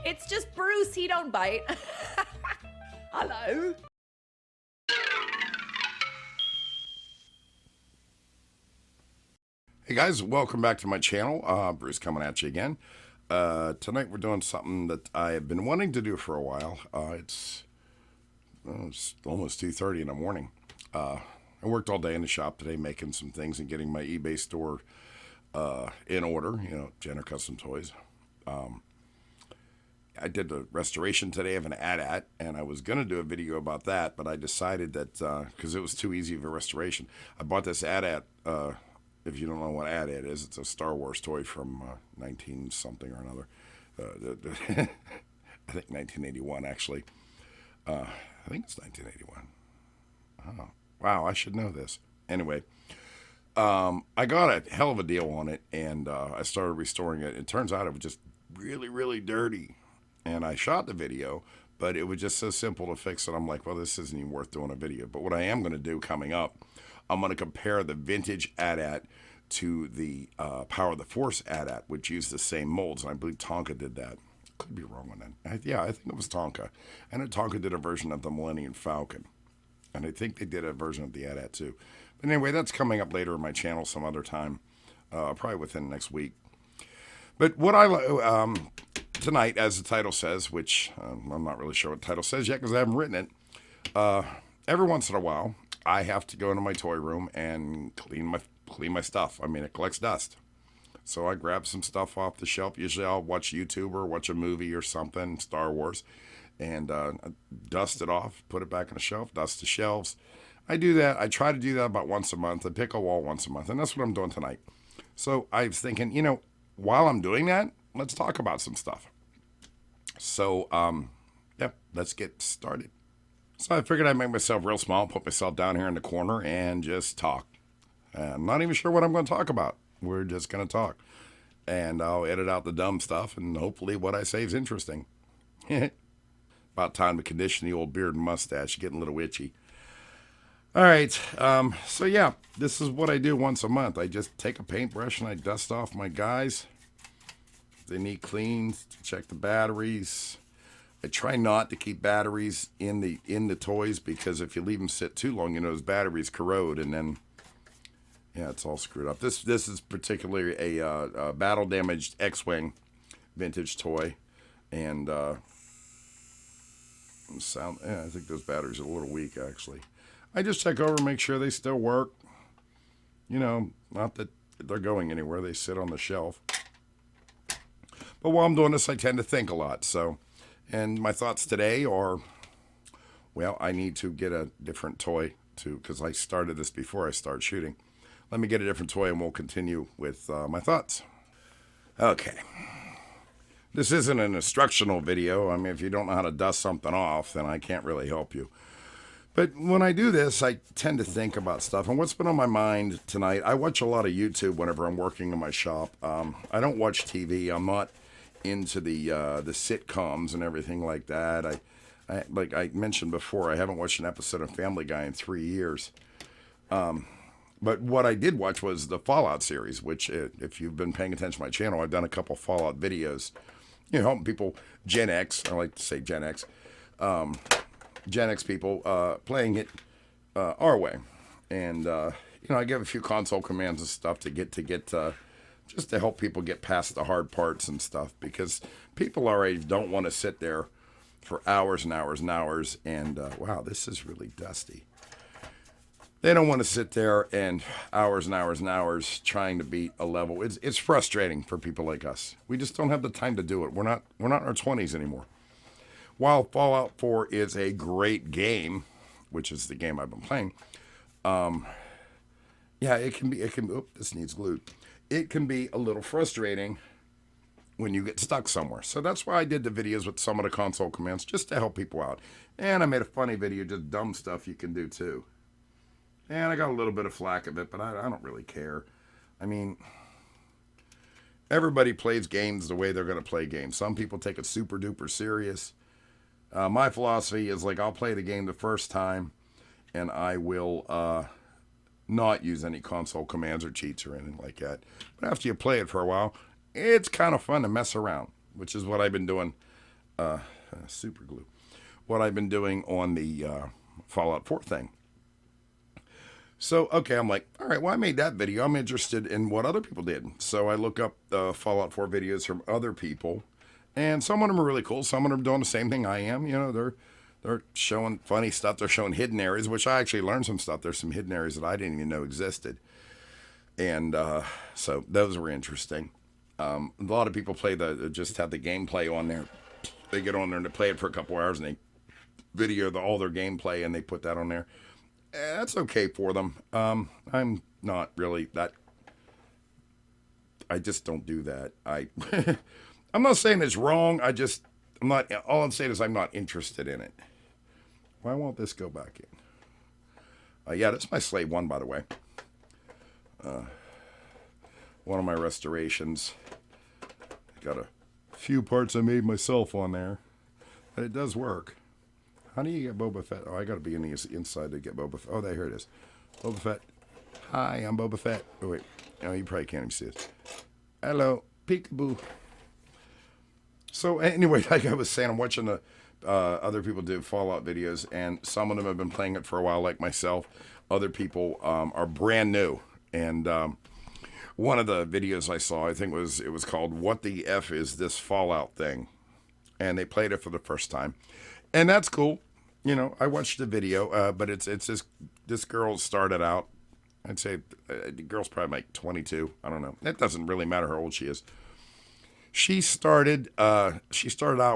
It's just Bruce, he don't bite. Hello. Hey guys, welcome back to my channel. Bruce coming at you again. Tonight we're doing something that I have been wanting to do for a while. It's almost 2:30 in the morning. I worked all day in the shop today making some things and getting my eBay store in order, Jenner Custom Toys. I did a restoration today of an AT-AT, and I was going to do a video about that, but I decided that, because it was too easy of a restoration, I bought this AT-AT. If you don't know what AT-AT is, it's a Star Wars toy from 19-something or another. I think 1981, actually. I think it's 1981. Oh, wow, I should know this. Anyway, I got a hell of a deal on it, and I started restoring it. It turns out it was just really, really dirty. And I shot the video, but it was just so simple to fix it. I'm like, well, this isn't even worth doing a video. But what I am going to do coming up, I'm going to compare the vintage AT-AT to the Power of the Force AT-AT, which used the same molds. And I believe Tonka did that. Could be wrong on that. Yeah, I think it was Tonka. And Tonka did a version of the Millennium Falcon. And I think they did a version of the AT-AT too. But anyway, that's coming up later in my channel some other time, probably within the next week. But what I tonight, as the title says, which I'm not really sure what the title says yet because I haven't written it, every once in a while, I have to go into my toy room and clean my stuff. I mean, it collects dust. So I grab some stuff off the shelf. Usually I'll watch YouTube or watch a movie or something, Star Wars, and dust it off, put it back on the shelf, dust the shelves. I do that. I try to do that about once a month. I pick a wall once a month, and that's what I'm doing tonight. So I was thinking, while I'm doing that, let's talk about some stuff. So, let's get started. So I figured I'd make myself real small, put myself down here in the corner, and just talk. I'm not even sure what I'm going to talk about. We're just going to talk. And I'll edit out the dumb stuff, and hopefully what I say is interesting. About time to condition the old beard and mustache, getting a little itchy. All right, so yeah, this is what I do once a month. I just take a paintbrush and I dust off my guys. They need cleaned, check the batteries. I try not to keep batteries in the toys because if you leave them sit too long, those batteries corrode and then, yeah, it's all screwed up. This is particularly a battle-damaged X-Wing vintage toy, and I think those batteries are a little weak, actually. I just check over and make sure they still work. Not that they're going anywhere. They sit on the shelf. But while I'm doing this, I tend to think a lot. And my thoughts today are, well, I need to get a different toy because I started this before I started shooting. Let me get a different toy and we'll continue with my thoughts. Okay. This isn't an instructional video. I mean, if you don't know how to dust something off, then I can't really help you. But when I do this, I tend to think about stuff. And what's been on my mind tonight, I watch a lot of YouTube whenever I'm working in my shop. I don't watch TV. I'm not into the sitcoms and everything like that. Like I mentioned before, I haven't watched an episode of Family Guy in 3 years. But what I did watch was the Fallout series, which if you've been paying attention to my channel, I've done a couple Fallout videos, helping people, Gen X, I like to say Gen X, Gen X people playing it our way. And, I give a few console commands and stuff to get just to help people get past the hard parts and stuff, because people our age don't want to sit there for hours and hours and hours. And, wow, this is really dusty. They don't want to sit there and hours and hours and hours trying to beat a level. It's frustrating for people like us. We just don't have the time to do it. We're not in our 20s anymore. While Fallout 4 is a great game, which is the game I've been playing, it can be, this needs glued. It can be a little frustrating when you get stuck somewhere. So that's why I did the videos with some of the console commands, just to help people out. And I made a funny video, just dumb stuff you can do too. And I got a little bit of flack of it, but I don't really care. I mean, everybody plays games the way they're going to play games. Some people take it super duper serious. My philosophy is like, I'll play the game the first time and I will not use any console commands or cheats or anything like that. But after you play it for a while, it's kind of fun to mess around, which is what I've been doing super glue, what I've been doing on the Fallout 4 thing. So, okay, I'm like, all right, well, I made that video. I'm interested in what other people did. So I look up Fallout 4 videos from other people, and some of them are really cool. Some of them are doing the same thing I am. You know, they're showing funny stuff. They're showing hidden areas, which I actually learned some stuff. There's some hidden areas that I didn't even know existed. And so those were interesting. A lot of people just have the gameplay on there. They get on there and they play it for a couple hours and they video all their gameplay and they put that on there. That's okay for them. I'm not really that. I just don't do that. I'm not saying it's wrong. I'm not. All I'm saying is I'm not interested in it. Why won't this go back in? Yeah, that's my Slave 1, by the way. One of my restorations. Got a few parts I made myself on there, but it does work. How do you get Boba Fett? Oh, I got to be in the inside to get Boba Fett. Oh, here it is. Boba Fett. Hi, I'm Boba Fett. Oh, wait. Oh, you probably can't even see it. Hello, peekaboo. So, anyway, like I was saying, I'm watching the other people do Fallout videos, and some of them have been playing it for a while, like myself. Other people are brand new. And one of the videos I saw, I think it was called "What the F Is This Fallout Thing?" And they played it for the first time, and that's cool. You know, I watched the video, but it's this girl started out. I'd say the girl's probably like 22. I don't know. It doesn't really matter how old she is. She started out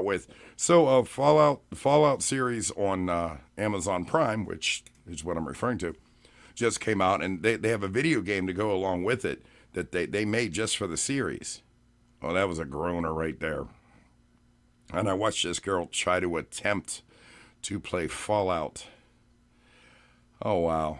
with Fallout series on Amazon Prime, which is what I'm referring to, just came out, and they have a video game to go along with it that they made just for the series. Oh, that was a groaner right there. And I watched this girl try to attempt to play Fallout. Oh, wow.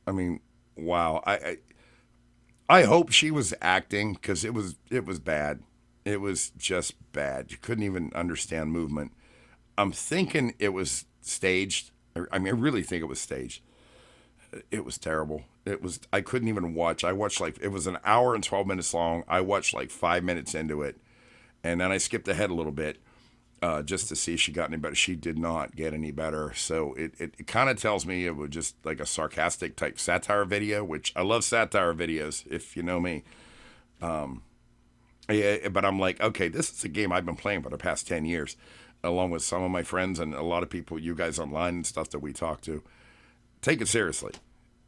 I mean, wow. I hope she was acting, because it was bad. It was just bad. You couldn't even understand movement. I'm thinking it was staged. I mean, I really think it was staged. It was terrible. I couldn't even watch. I watched it was an hour and 12 minutes long. I watched 5 minutes into it. And then I skipped ahead a little bit just to see if she got any better. She did not get any better. So it kind of tells me it was just like a sarcastic type satire video, which I love satire videos, if you know me. Yeah, but I'm like, okay, this is a game I've been playing for the past 10 years, along with some of my friends and a lot of people, you guys online and stuff that we talk to. Take it seriously.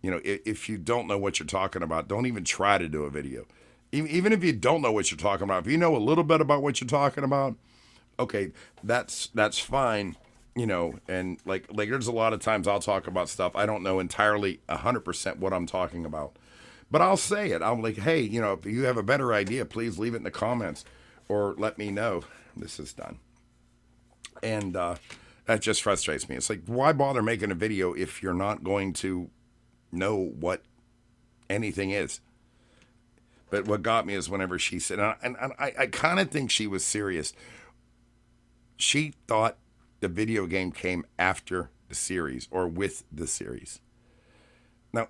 You know, if you don't know what you're talking about, don't even try to do a video. Even if you don't know what you're talking about, if you know a little bit about what you're talking about, okay, that's fine. You know, and like there's a lot of times I'll talk about stuff I don't know entirely 100% what I'm talking about. But I'll say it. I'm like, hey, you know, if you have a better idea, please leave it in the comments or let me know this is done. And that just frustrates me. It's like, why bother making a video if you're not going to know what anything is? But what got me is whenever she said, and I kind of think she was serious. She thought the video game came after the series or with the series. Now,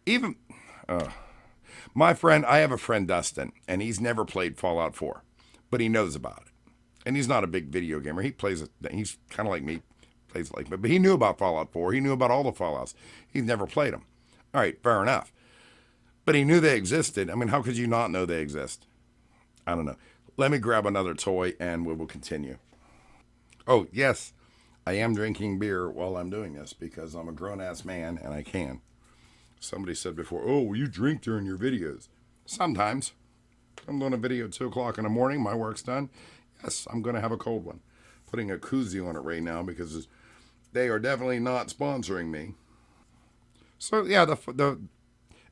even my friend, I have a friend, Dustin, and he's never played Fallout 4, but he knows about it. And he's not a big video gamer. He plays it. He's kind of like me, plays like me. But he knew about Fallout 4. He knew about all the Fallouts. He's never played them. All right, fair enough. But he knew they existed. I mean, how could you not know they exist? I don't know. Let me grab another toy and we will continue. Oh, yes, I am drinking beer while I'm doing this because I'm a grown-ass man and I can. Somebody said before, oh, well, you drink during your videos. Sometimes. I'm doing a video at 2 o'clock in the morning. My work's done. Yes, I'm going to have a cold one. Putting a koozie on it right now because they are definitely not sponsoring me. So, yeah,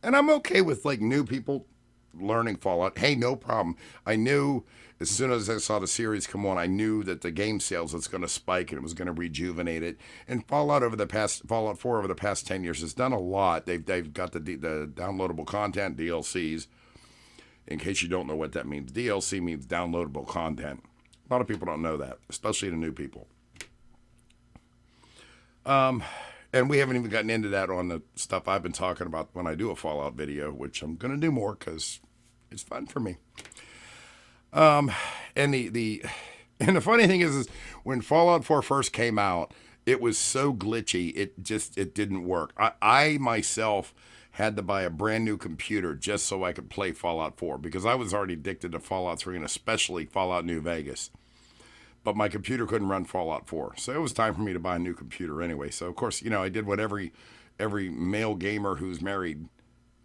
and I'm okay with new people learning Fallout. Hey, no problem. I knew as soon as I saw the series come on, I knew that the game sales was going to spike and it was going to rejuvenate it. And Fallout 4 over the past 10 years has done a lot. They've got the downloadable content, DLCs. In case you don't know what that means, DLC means downloadable content. A lot of people don't know that, especially the new people. And we haven't even gotten into that on the stuff I've been talking about when I do a Fallout video, which I'm going to do more because it's fun for me. And And the funny thing is when Fallout 4 first came out, it was so glitchy, it didn't work. I myself had to buy a brand new computer just so I could play Fallout 4 because I was already addicted to Fallout 3 and especially Fallout New Vegas. But my computer couldn't run Fallout 4. So it was time for me to buy a new computer anyway. So of course, I did what every male gamer who's married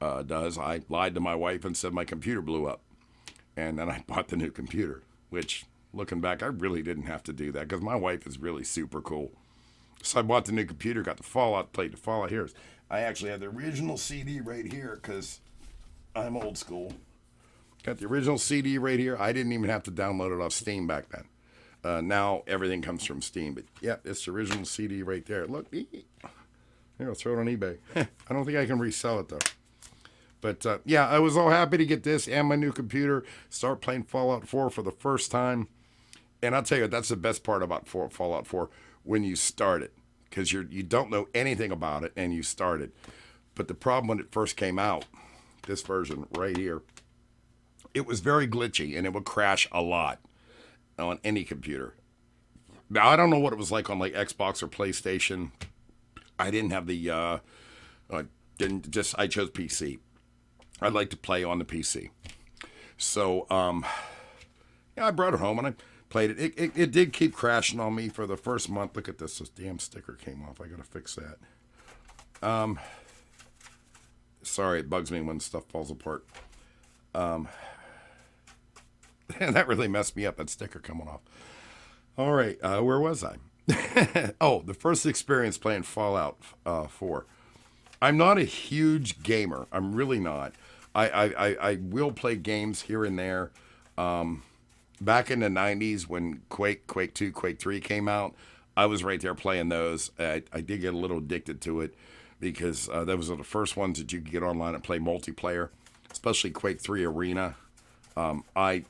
does. I lied to my wife and said my computer blew up. And then I bought the new computer, which looking back, I really didn't have to do that because my wife is really super cool. So I bought the new computer, got the Fallout, played the Fallout. Here, I actually had the original CD right here because I'm old school. Got the original CD right here. I didn't even have to download it off Steam back then. Now everything comes from Steam. But yeah, it's the original CD right there. Look, here, I'll throw it on eBay. I don't think I can resell it though. But yeah, I was all happy to get this and my new computer. Start playing Fallout 4 for the first time. And I'll tell you, that's the best part about Fallout 4 when you start it. Because you don't know anything about it and you start it. But the problem when it first came out, this version right here, it was very glitchy and it would crash a lot on any computer. Now, I don't know what it was like on like Xbox or PlayStation. I didn't have the, I chose PC. I like to play on the PC. So, yeah, I brought it home and I played it. It did keep crashing on me for the first month. Look at this. This damn sticker came off. I got to fix that. Sorry, it bugs me when stuff falls apart. And that really messed me up, that sticker coming off. All right, where was I? Oh, the first experience playing Fallout 4. I'm not a huge gamer. I'm really not. I will play games here and there. Back in the 90s when Quake 2, Quake 3 came out, I was right there playing those. I did get a little addicted to it because those were the first ones that you could get online and play multiplayer, especially Quake 3 Arena. I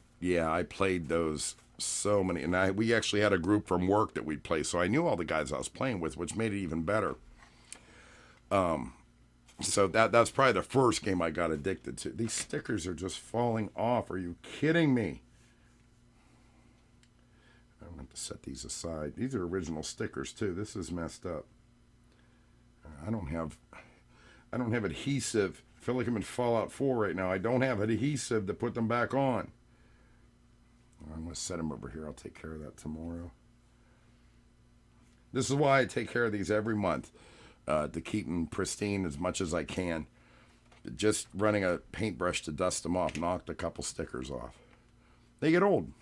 played those so many. And we actually had a group from work that we'd play, so I knew all the guys I was playing with, which made it even better. So that's probably the first game I got addicted to. These stickers are just falling off. Are you kidding me? I'm going to set these aside. These are original stickers too. This is messed up. I don't have adhesive. I feel like I'm in Fallout 4 right now. I don't have adhesive to put them back on. I'm going to set them over here. I'll take care of that tomorrow. This is why I take care of these every month. To keep them pristine as much as I can. Just running a paintbrush to dust them off knocked a couple stickers off. They get old.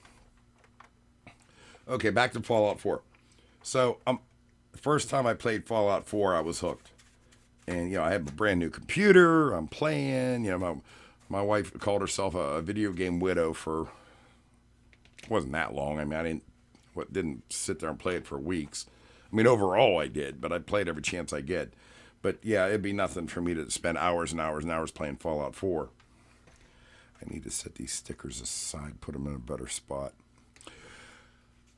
Okay, back to Fallout 4. So, the first time I played Fallout 4, I was hooked. And, I have a brand new computer. I'm playing. My wife called herself a video game widow for, it wasn't that long. I mean, didn't sit there and play it for weeks. I mean, overall I did, but I played every chance I get. But yeah, it'd be nothing for me to spend hours and hours and hours playing Fallout 4. I need to set these stickers aside, put them in a better spot.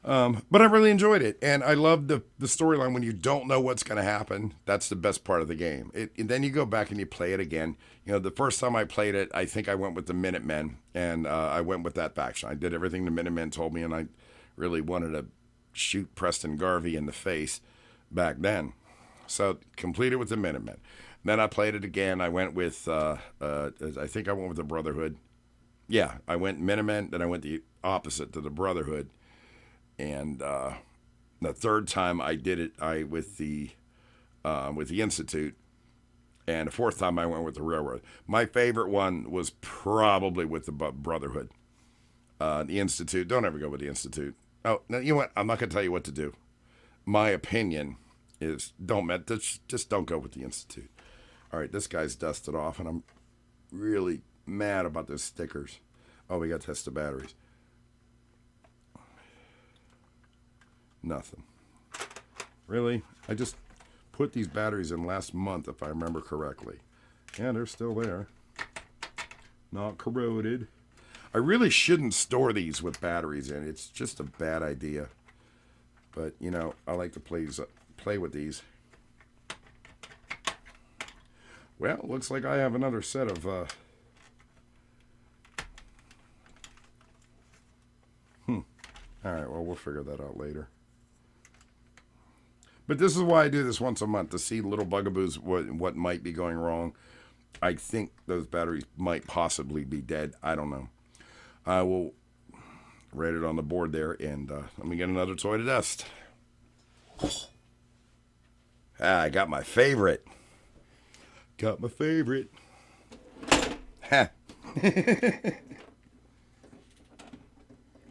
But I really enjoyed it, and I love the storyline when you don't know what's going to happen. That's the best part of the game. And then you go back and you play it again. The first time I played it, I think I went with the Minutemen, and I went with that faction. I did everything the Minutemen told me, and I really wanted to shoot Preston Garvey in the face back then. So completed with the Minutemen. Then I played it again. I went with, I think I went with the Brotherhood. Yeah, I went Minutemen, then I went the opposite to the Brotherhood. And the third time I did it, with the Institute. And the fourth time I went with the Railroad. My favorite one was probably with the Brotherhood. The Institute, don't ever go with the Institute. Oh, no, you know what? I'm not going to tell you what to do. My opinion is just don't go with the Institute. All right, this guy's dusted off, and I'm really mad about those stickers. Oh, we got to test the batteries. Nothing. Really? I just put these batteries in last month, if I remember correctly. Yeah, they're still there. Not corroded. I really shouldn't store these with batteries in. It's just a bad idea. But, I like to play with these. Well, looks like I have another set of... All right, well, we'll figure that out later. But this is why I do this once a month, to see little bugaboos, what might be going wrong. I think those batteries might possibly be dead. I don't know. I will write it on the board there, and let me get another toy to dust. I got my favorite. Got my favorite. Ha.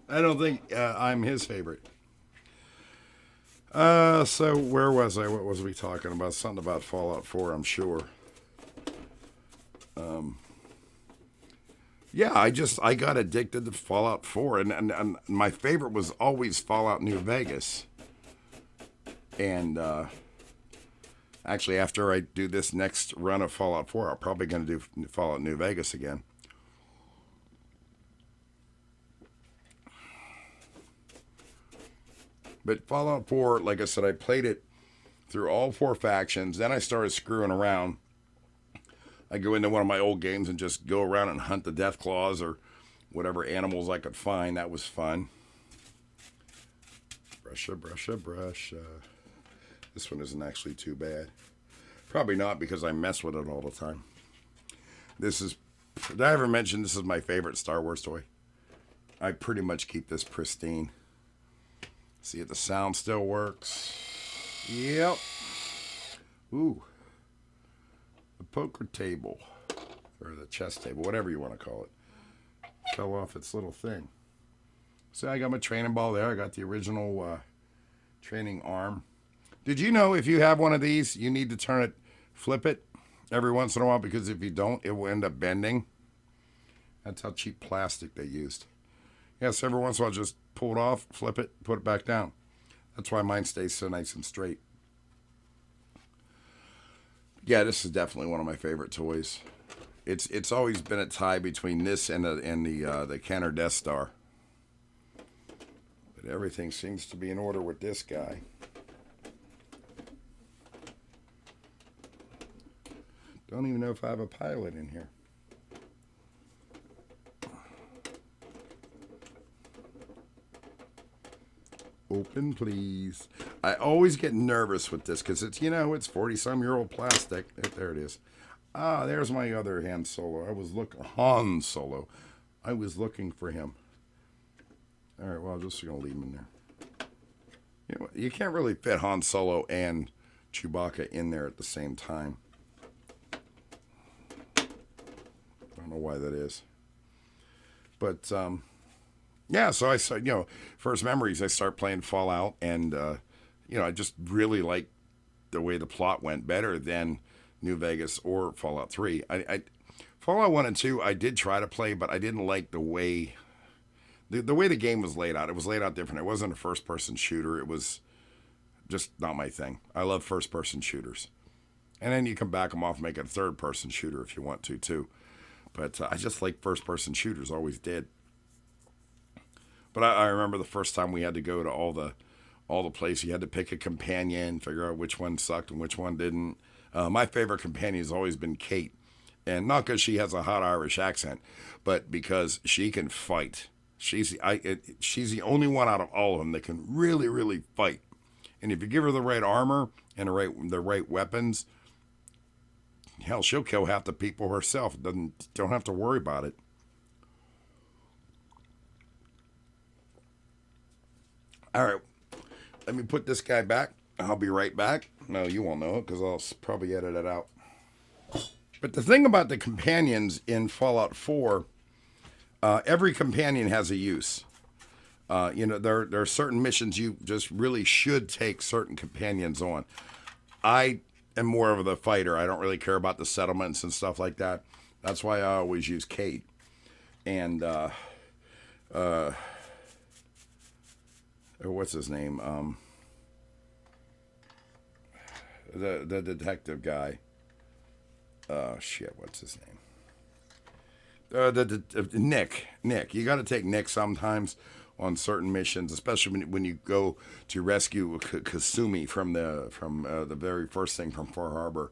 I don't think I'm his favorite. So where was I? What was we talking about? Something about Fallout 4, I'm sure. Yeah, I got addicted to Fallout 4, and my favorite was always Fallout New Vegas. And actually, after I do this next run of Fallout 4, I'm probably going to do Fallout New Vegas again. But Fallout 4, like I said, I played it through all 4 factions. Then I started screwing around. I go into one of my old games and just go around and hunt the Deathclaws or whatever animals I could find. That was fun. Brusha. This one isn't actually too bad. Probably not, because I mess with it all the time. This is, did I ever mention this is my favorite Star Wars toy? I pretty much keep this pristine. See if the sound still works. Yep. Ooh. The poker table. Or the chess table, whatever you want to call it. Fell off its little thing. So I got my training ball there. I got the original training arm. Did you know if you have one of these, you need to flip it every once in a while, because if you don't, it will end up bending. That's how cheap plastic they used. Yes, every once in a while, just pull it off, flip it, put it back down. That's why mine stays so nice and straight. Yeah, this is definitely one of my favorite toys. It's always been a tie between this and the Kenner Death Star. But everything seems to be in order with this guy. Don't even know if I have a pilot in here. Open, please. I always get nervous with this because it's 40-some-year-old plastic. There it is. Ah, there's my other Han Solo. Han Solo. I was looking for him. All right, well, I'm just going to leave him in there. You can't really fit Han Solo and Chewbacca in there at the same time. I don't know why that is. But, yeah, so I started, first memories, I start playing Fallout, and, I just really like the way the plot went, better than New Vegas or Fallout 3. Fallout 1 and 2, I did try to play, but I didn't like the way the game was laid out. It was laid out different. It wasn't a first-person shooter. It was just not my thing. I love first-person shooters. And then you can back them off and make it a third-person shooter if you want to, too. But I just like first-person shooters, always did. But I remember the first time we had to go to all the places. You had to pick a companion, figure out which one sucked and which one didn't. My favorite companion has always been Kate. And not because she has a hot Irish accent, but because she can fight. She's the only one out of all of them that can really, really fight. And if you give her the right armor and the right weapons, hell, she'll kill half the people herself. Don't have to worry about it. All right, let me put this guy back. I'll be right back. No, you won't know it because I'll probably edit it out. But the thing about the companions in Fallout 4, every companion has a use. There are certain missions you just really should take certain companions on. I am more of the fighter. I don't really care about the settlements and stuff like that. That's why I always use Kate. And what's his name? The detective guy. What's his name? Nick. You got to take Nick sometimes on certain missions, especially when you go to rescue Kasumi from the very first thing from Far Harbor.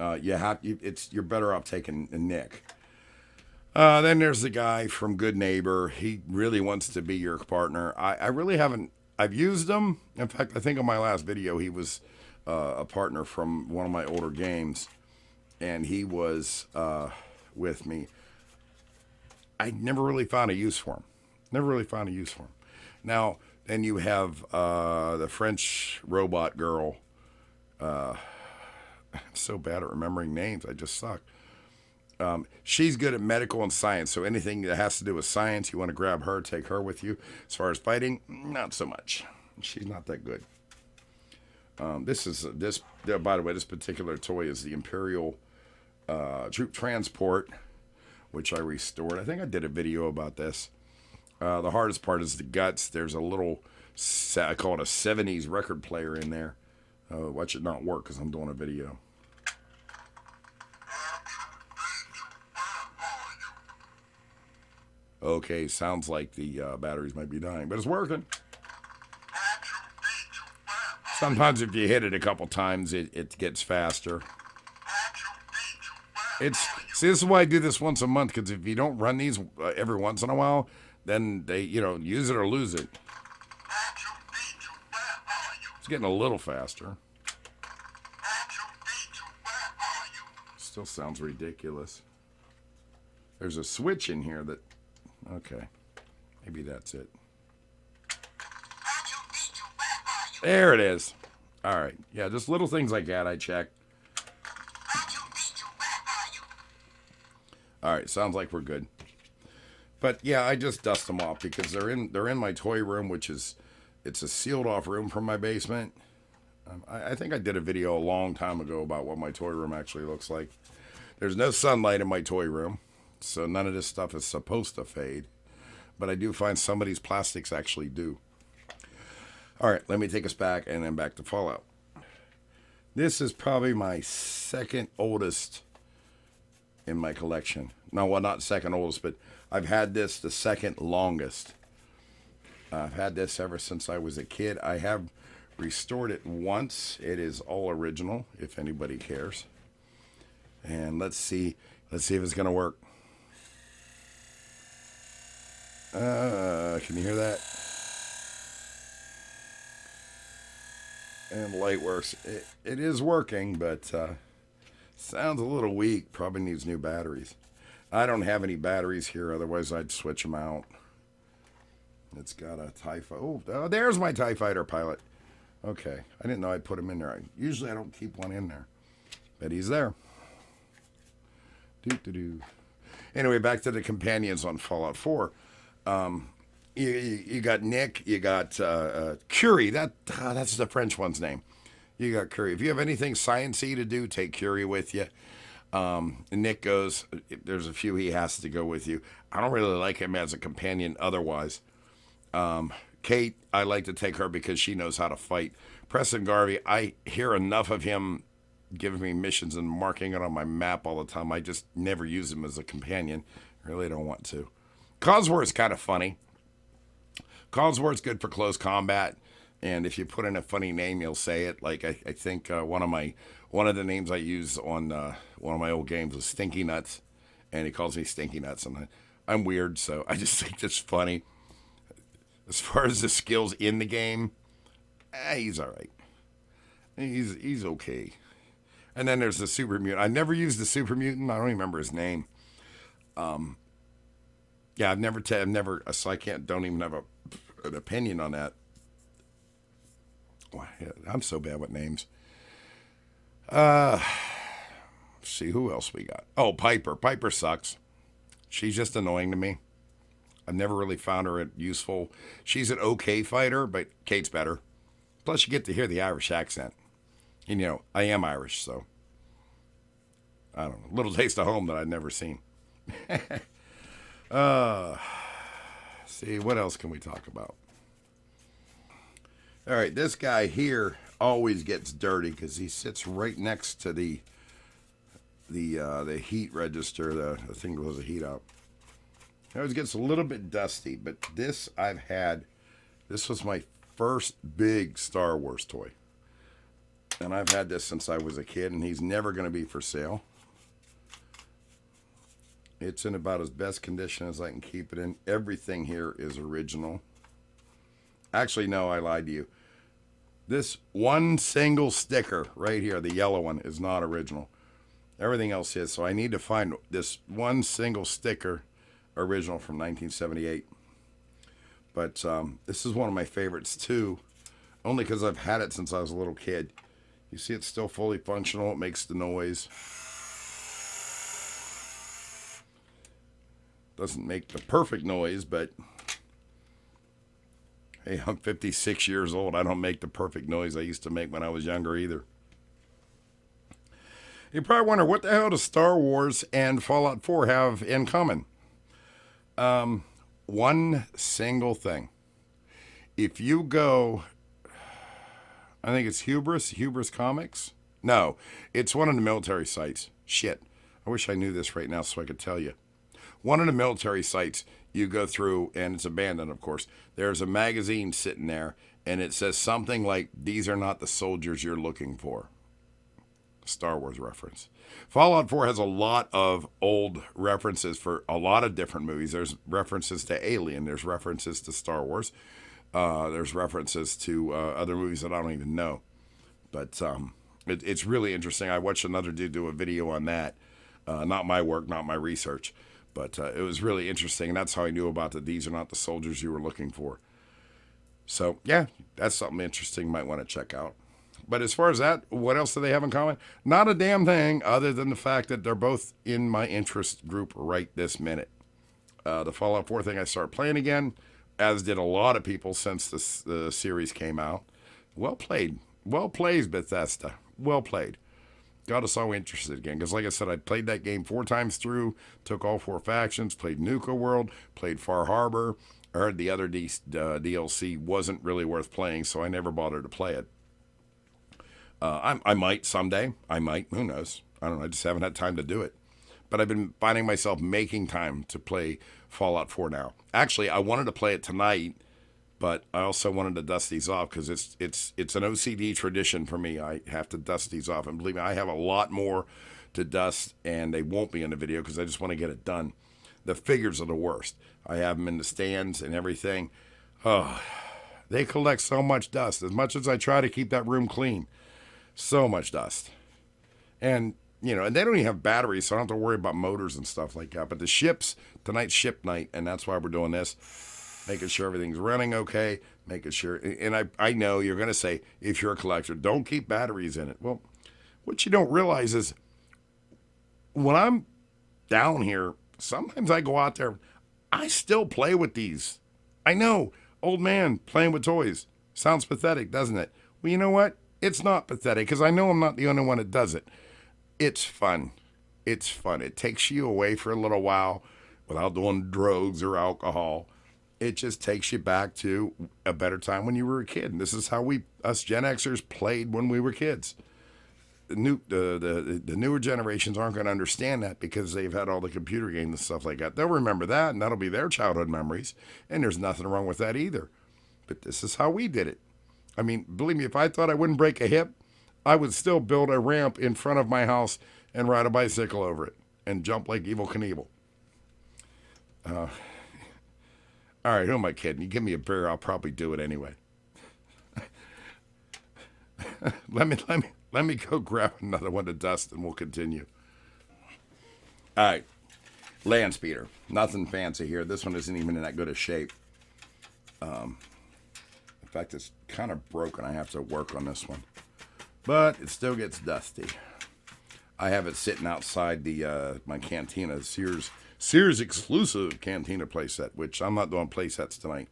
You're better off taking Nick. Then there's the guy from Good Neighbor. He really wants to be your partner. I really haven't. I've used him. In fact, I think on my last video he was a partner from one of my older games, and he was with me. I never really found a use for him. Never really found a use for him. Now, then you have the French robot girl. I'm so bad at remembering names. I just suck. She's good at medical and science, so anything that has to do with science, you want to grab her, take her with you. As far as fighting, not so much. She's not that good. This. By the way, this particular toy is the Imperial Troop Transport, which I restored. I think I did a video about this. The hardest part is the guts. There's a little, I call it a 70s record player in there. Watch it not work because I'm doing a video. Okay, sounds like the batteries might be dying, but it's working. Sometimes if you hit it a couple times, it gets faster. See, this is why I do this once a month, because if you don't run these every once in a while, then they, use it or lose it. It's getting a little faster. Still sounds ridiculous. There's a switch in here that, okay, maybe that's it. There it is. All right. Yeah, just little things like that I check. All right, sounds like we're good. But yeah, I just dust them off because they're in my toy room, which is, it's a sealed off room from my basement. I think I did a video a long time ago about what my toy room actually looks like. There's no sunlight in my toy room, so none of this stuff is supposed to fade. But I do find some of these plastics actually do. All right, let me take us back and then back to Fallout. This is probably my second oldest in my collection. No, well, not second oldest, but I've had this the second longest. I've had this ever since I was a kid. I have restored it once. It is all original, if anybody cares. And let's see if it's gonna work. Can you hear that? And the light works. It is working, but sounds a little weak. Probably needs new batteries. I don't have any batteries here, otherwise I'd switch them out. It's got a TIE Fighter. Oh, there's my TIE Fighter pilot. Okay, I didn't know I'd put him in there. Usually I don't keep one in there, but he's there. Anyway, back to the companions on Fallout 4. You got Nick, you got Curie. That's the French one's name. You got Curie. If you have anything sciencey to do, take Curie with you. And Nick goes. There's a few he has to go with you. I don't really like him as a companion otherwise. Kate, I like to take her because she knows how to fight. Preston Garvey, I hear enough of him giving me missions and marking it on my map all the time. I just never use him as a companion. I really don't want to. Cosworth's kind of funny. Cosworth's good for close combat, and if you put in a funny name, you'll say it. Like I think one of the names I use on one of my old games was Stinky Nuts, and he calls me Stinky Nuts, and I'm weird, so I just think that's funny. As far as the skills in the game, he's all right. He's okay. And then there's the Super Mutant. I never used the Super Mutant. I don't even remember his name. Yeah, I've never, so I don't even have an opinion on that. I'm so bad with names. See who else we got. Oh, Piper. Piper sucks. She's just annoying to me. I've never really found her useful. She's an okay fighter, but Kate's better. Plus, you get to hear the Irish accent. And, I am Irish, so I don't know. A little taste of home that I'd never seen. See, what else can we talk about? All right, this guy here always gets dirty because he sits right next to the heat register, the thing that blows the heat out. It always gets a little bit dusty, but this was my first big Star Wars toy. And I've had this since I was a kid, and he's never going to be for sale. It's in about as best condition as I can keep it in. Everything here is original. Actually, no, I lied to you. This one single sticker right here, the yellow one, is not original. Everything else is. So I need to find this one single sticker original from 1978. But this is one of my favorites too, only because I've had it since I was a little kid. You see it's still fully functional. It makes the noise. Doesn't make the perfect noise, but hey, I'm 56 years old. I don't make the perfect noise I used to make when I was younger either. You probably wonder, what the hell does Star Wars and Fallout 4 have in common? One single thing. If you go, I think it's Hubris Comics. No, it's one of the military sites. Shit, I wish I knew this right now so I could tell you. One of the military sites you go through, and it's abandoned, of course. There's a magazine sitting there, and it says something like, "These are not the soldiers you're looking for." Star Wars reference. Fallout 4 has a lot of old references for a lot of different movies. There's references to Alien. There's references to Star Wars. There's references to other movies that I don't even know. But it's really interesting. I watched another dude do a video on that. Not my work, not my research. But it was really interesting. And that's how I knew about that. These are not the soldiers you were looking for. So, yeah, that's something interesting you might want to check out. But as far as that, what else do they have in common? Not a damn thing, other than the fact that they're both in my interest group right this minute. The Fallout 4 thing I started playing again, as did a lot of people since the series came out. Well played. Well played, Bethesda. Well played. Got us all interested again. Because like I said, I played that game 4 times through, took all 4 factions, played Nuka World, played Far Harbor. I heard the other DLC wasn't really worth playing, so I never bothered to play it. I might someday. I might. Who knows? I don't know. I just haven't had time to do it. But I've been finding myself making time to play Fallout 4 now. Actually, I wanted to play it tonight, but I also wanted to dust these off because it's an OCD tradition for me. I have to dust these off. And believe me, I have a lot more to dust, and they won't be in the video because I just want to get it done. The figures are the worst. I have them in the stands and everything. Oh, they collect so much dust. As much as I try to keep that room clean, so much dust. And, and they don't even have batteries, so I don't have to worry about motors and stuff like that. But the ships, tonight's ship night, and that's why we're doing this. Making sure everything's running okay, making sure, and I know you're going to say, if you're a collector, don't keep batteries in it. Well, what you don't realize is when I'm down here, sometimes I go out there, I still play with these. I know, old man playing with toys. Sounds pathetic, doesn't it? Well, you know what? It's not pathetic because I know I'm not the only one that does it. It's fun. It's fun. It takes you away for a little while without doing drugs or alcohol. It just takes you back to a better time when you were a kid. And this is how us Gen Xers played when we were kids. The newer generations aren't going to understand that because they've had all the computer games and stuff like that. They'll remember that, and that'll be their childhood memories. And there's nothing wrong with that either. But this is how we did it. I mean, believe me, if I thought I wouldn't break a hip, I would still build a ramp in front of my house and ride a bicycle over it and jump like Evel Knievel. All right, who am I kidding? You give me a beer, I'll probably do it anyway. Let me go grab another one to dust, and we'll continue. All right, land speeder. Nothing fancy here. This one isn't even in that good a shape. In fact, it's kind of broken. I have to work on this one. But it still gets dusty. I have it sitting outside the my Cantina, Sears exclusive Cantina playset, which I'm not doing playsets tonight.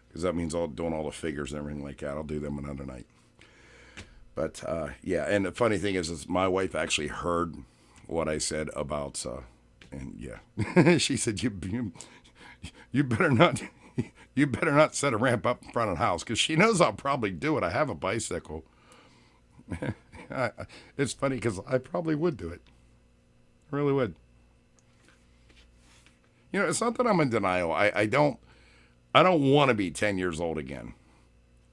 Because that means I'm doing all the figures and everything like that. I'll do them another night. But, yeah, and the funny thing is my wife actually heard what I said about, and yeah. She said, you better not... You better not set a ramp up in front of the house because she knows I'll probably do it. I have a bicycle. It's funny because I probably would do it. I really would. It's not that I'm in denial. I don't want to be 10 years old again.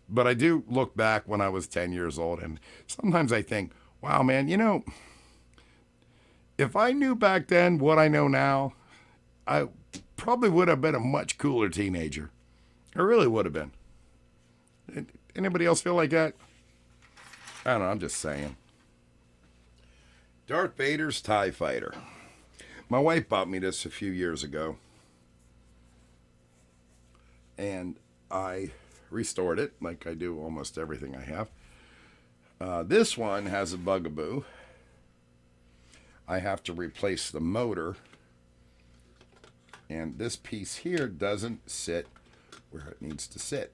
But I do look back when I was 10 years old, and sometimes I think, wow, man, If I knew back then what I know now, I probably would have been a much cooler teenager. I really would have been. Anybody else feel like that? I don't know, I'm just saying. Darth Vader's TIE Fighter. My wife bought me this a few years ago. And I restored it like I do almost everything I have. This one has a bugaboo. I have to replace the motor. And this piece here doesn't sit where it needs to sit.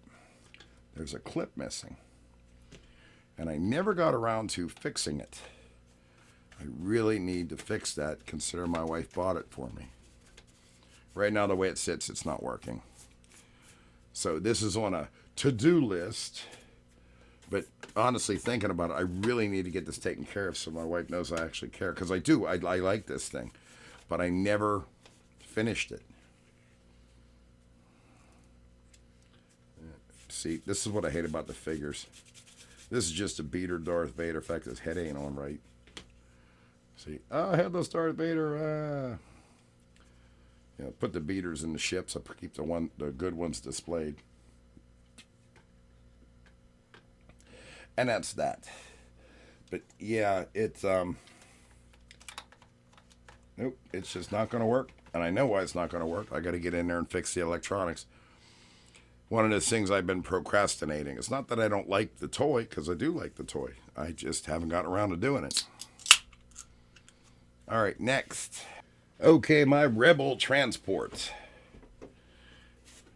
There's a clip missing. And I never got around to fixing it. I really need to fix that, considering my wife bought it for me. Right now, the way it sits, it's not working. So this is on a to-do list. But honestly, thinking about it, I really need to get this taken care of so my wife knows I actually care. Because I do. I like this thing. But I never finished it. See, this is what I hate about the figures. This is just a beater Darth Vader. In fact, his head ain't on right. See, I had those Darth Vader. Put the beaters in the ships. I keep the good ones displayed. And that's that. But yeah, nope, it's just not going to work. And I know why it's not going to work. I got to get in there and fix the electronics. One of the things I've been procrastinating. It's not that I don't like the toy, because I do like the toy. I just haven't gotten around to doing it. All right, next. Okay, my Rebel transport.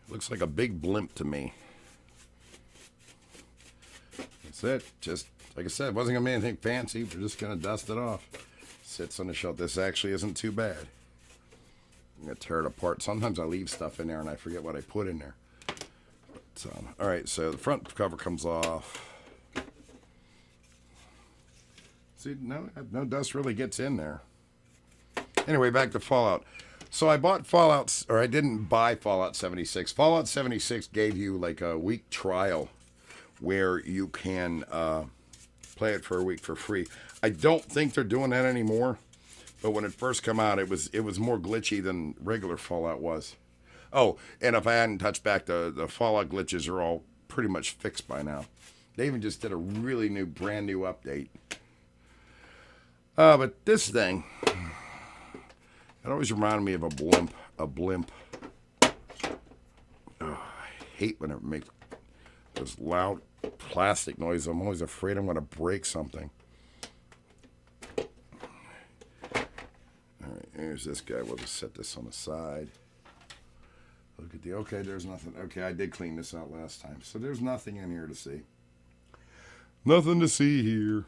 Looks like a big blimp to me. That's it. Just, like I said, wasn't going to be anything fancy. We're just going to dust it off. Sits on the shelf. This actually isn't too bad. I'm going to tear it apart. Sometimes I leave stuff in there and I forget what I put in there. But, all right, so the front cover comes off. See, no dust really gets in there. Anyway, back to Fallout. So I bought I didn't buy Fallout 76. Fallout 76 gave you like a week trial where you can play it for a week for free. I don't think they're doing that anymore. But when it first came out, it was more glitchy than regular Fallout was. Oh, and if I hadn't touched back, the Fallout glitches are all pretty much fixed by now. They even just did a really brand new update. But this thing, it always reminded me of a blimp. Oh, I hate when it makes this loud plastic noise. I'm always afraid I'm going to break something. All right, here's this guy. We'll just set this on the side. Look at okay, there's nothing. Okay, I did clean this out last time. So there's nothing in here to see. Nothing to see here.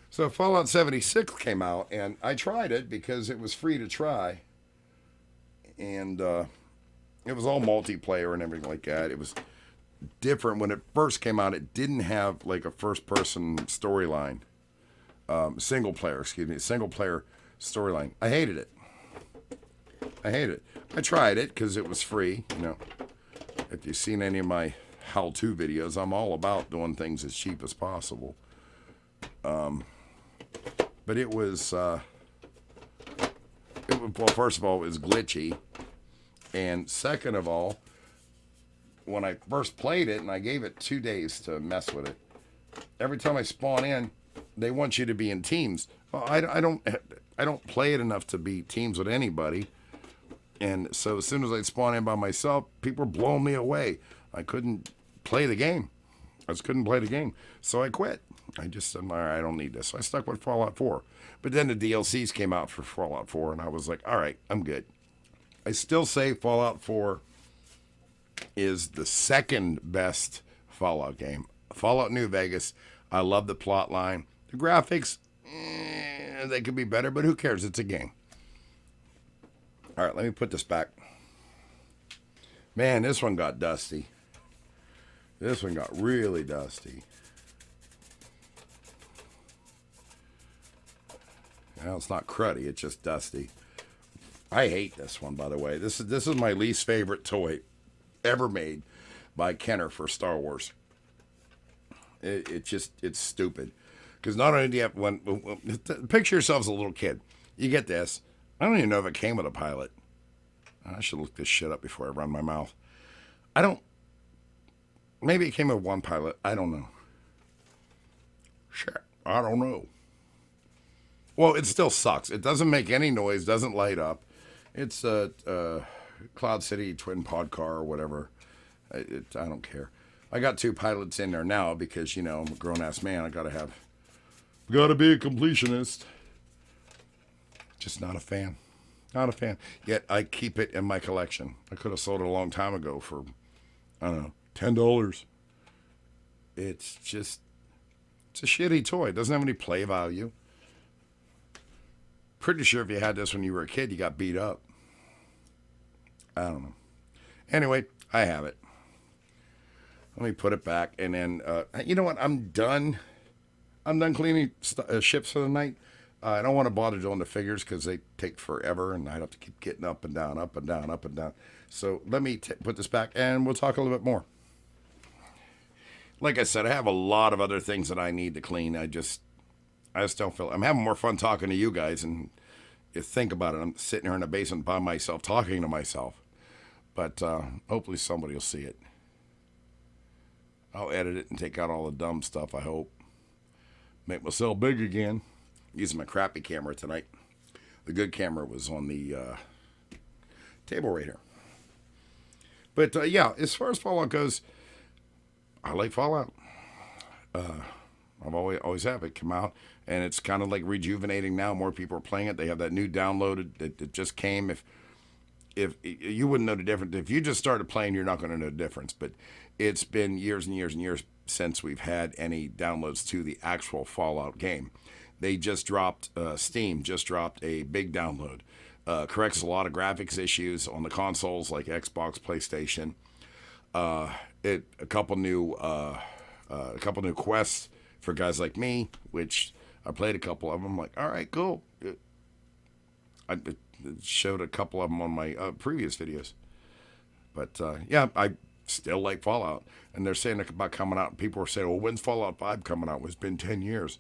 So Fallout 76 came out, and I tried it because it was free to try. And it was all multiplayer and everything like that. It was different. When it first came out, it didn't have like a first-person storyline. Single player storyline. I hated it. I tried it because it was free. If you've seen any of my how-to videos, I'm all about doing things as cheap as possible. But it was, well, first of all, it was glitchy. And second of all, when I first played it, and I gave it 2 days to mess with it, every time I spawn in, they want you to be in teams. Well, I don't play it enough to be teams with anybody. And so as soon as I spawn in by myself, people were blowing me away. I couldn't play the game. So I quit. I just said, all right, I don't need this. So I stuck with Fallout 4. But then the DLCs came out for Fallout 4, and I was like, all right, I'm good. I still say Fallout 4 is the second best Fallout game. Fallout New Vegas, I love the plot line. The graphics, they could be better, but who cares? It's a game. All right, let me put this back. Man, this one got dusty. This one got really dusty. Well, it's not cruddy, it's just dusty. I hate this one, by the way. This is my least favorite toy ever made by Kenner for Star Wars. It's stupid. Because not only do you have picture yourself as a little kid. You get this. I don't even know if it came with a pilot. I should look this shit up before I run my mouth. I don't. Maybe it came with one pilot. I don't know. Shit. I don't know. Well, it still sucks. It doesn't make any noise. Doesn't light up. It's a Cloud City twin pod car or whatever. I don't care. I got 2 pilots in there now because, I'm a grown-ass man. I gotta be a completionist. Just not a fan. Not a fan. Yet I keep it in my collection. I could have sold it a long time ago for, I don't know, $10. It's a shitty toy. It doesn't have any play value. Pretty sure if you had this when you were a kid, you got beat up. I don't know. Anyway, I have it. Let me put it back, and then you know what? I'm done. I'm done cleaning ships for the night. I don't want to bother doing the figures because they take forever, and I'd have to keep getting up and down, up and down, up and down. So let me put this back, and we'll talk a little bit more. Like I said, I have a lot of other things that I need to clean. I just don't feel. I'm having more fun talking to you guys, and you think about it. I'm sitting here in the basement by myself, talking to myself. But hopefully somebody will see it. I'll edit it and take out all the dumb stuff, I hope. Make myself big again. Using my crappy camera tonight. The good camera was on the table right here. But yeah, as far as Fallout goes, I like Fallout. I've always have it come out, and it's kind of like rejuvenating now. More people are playing it. They have that new downloaded that just came. If you wouldn't know the difference, if you just started playing, you're not going to know the difference. But it's been years and years and years since we've had any downloads to the actual Fallout game. They just dropped, Steam just dropped a big download. Corrects a lot of graphics issues on the consoles like Xbox, PlayStation. A couple new quests for guys like me, which I played a couple of them. I'm like, all right, cool. I showed a couple of them on my previous videos. But yeah, I still like Fallout. And they're saying about coming out. People are saying, well, when's Fallout 5 coming out? It's been 10 years.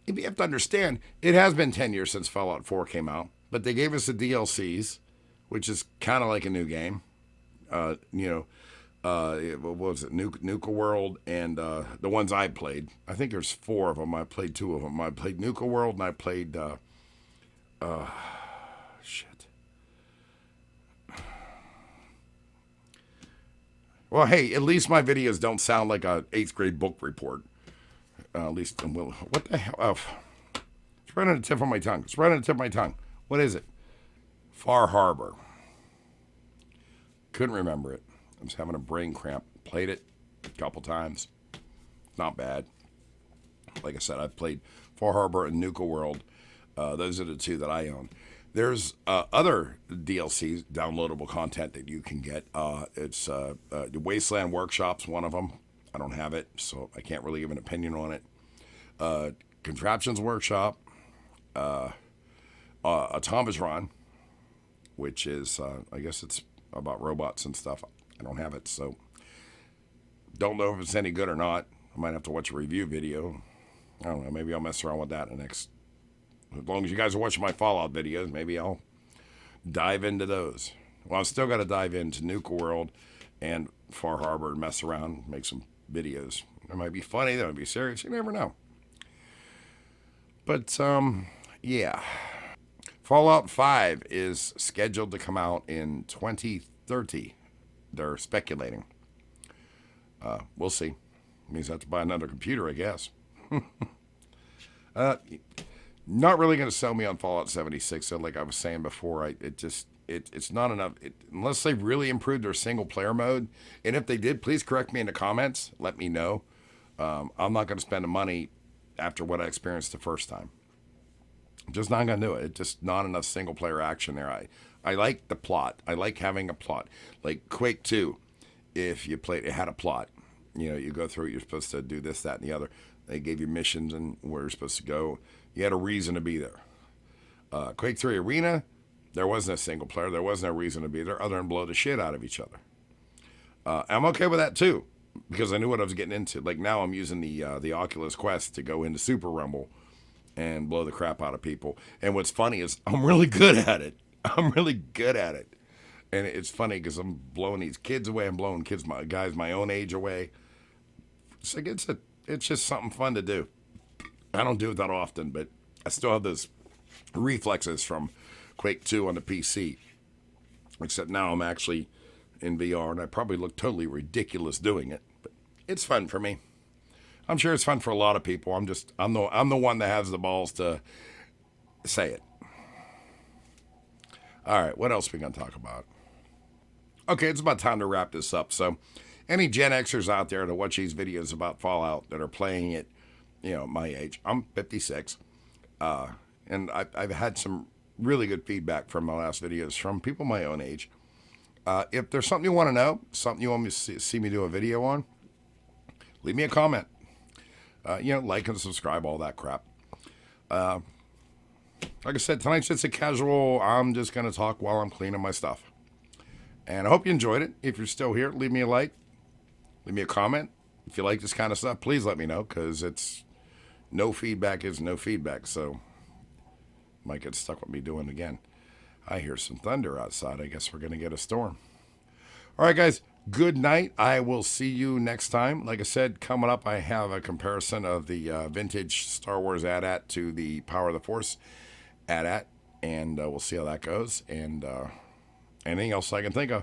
You have to understand, it has been 10 years since Fallout 4 came out. But they gave us the DLCs, which is kind of like a new game. What was it? Nuka World and the ones I played. I think there's 4 of them. I played 2 of them. I played Nuka World and I played shit. Well, hey, at least my videos don't sound like a 8th grade book report. At least, what the hell? It's right on the tip of my tongue. What is it? Far Harbor. Couldn't remember it. I was having a brain cramp. Played it a couple times. Not bad. Like I said, I've played Far Harbor and Nuka World. Those are the 2 that I own. There's other DLCs, downloadable content that you can get. It's the Wasteland Workshop's one of them. I don't have it, so I can't really give an opinion on it. Contraptions Workshop. Automatron, which is, I guess it's about robots and stuff. I don't have it, so don't know if it's any good or not. I might have to watch a review video. I don't know. Maybe I'll mess around with that in the next. As long as you guys are watching my Fallout videos, maybe I'll dive into those. Well, I've still got to dive into Nuka World and Far Harbor and mess around, make some videos. It might be funny, they might be serious. You never know. But, yeah. Fallout 5 is scheduled to come out in 2030. They're speculating. We'll see. Means I have to buy another computer, I guess. Not really going to sell me on Fallout 76. So like I was saying before, it's not enough. Unless they really improved their single player mode. And if they did, please correct me in the comments. Let me know. I'm not going to spend the money after what I experienced the first time. I'm just not going to do it. It's just not enough single player action there. I like the plot. I like having a plot. Like Quake 2, if you played, it had a plot. You go through it, you're supposed to do this, that, and the other. They gave you missions and where you're supposed to go. You had a reason to be there. Quake 3 Arena, there wasn't a single player. There wasn't a reason to be there other than blow the shit out of each other. I'm okay with that too. because I knew what I was getting into. Like now I'm using the Oculus Quest to go into Super Rumble and blow the crap out of people. And what's funny is I'm really good at it. I'm really good at it. And it's funny because I'm blowing these kids away. I'm blowing guys my own age away. It's like it's just something fun to do. I don't do it that often, but I still have those reflexes from Quake 2 on the PC. Except now I'm actually in VR, and I probably look totally ridiculous doing it. But it's fun for me. I'm sure it's fun for a lot of people. I'm the one that has the balls to say it. All right, what else are we gonna talk about? Okay, it's about time to wrap this up. So, any Gen Xers out there that watch these videos about Fallout that are playing it, my age. I'm 56, and I've had some really good feedback from my last videos from people my own age. If there's something you want to know, something you want me to see me do a video on, leave me a comment. Like and subscribe, all that crap. Like I said, tonight's just a casual, I'm just going to talk while I'm cleaning my stuff. And I hope you enjoyed it. If you're still here, leave me a like. Leave me a comment. If you like this kind of stuff, please let me know, because it's no feedback is no feedback. So might get stuck with me doing it again. I hear some thunder outside. I guess we're going to get a storm. All right, guys. Good night. I will see you next time. Like I said, coming up, I have a comparison of the vintage Star Wars AT-AT to the Power of the Force AT-AT, and we'll see how that goes. And anything else I can think of.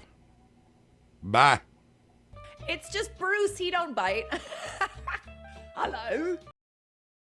Bye. It's just Bruce. He don't bite. Hello.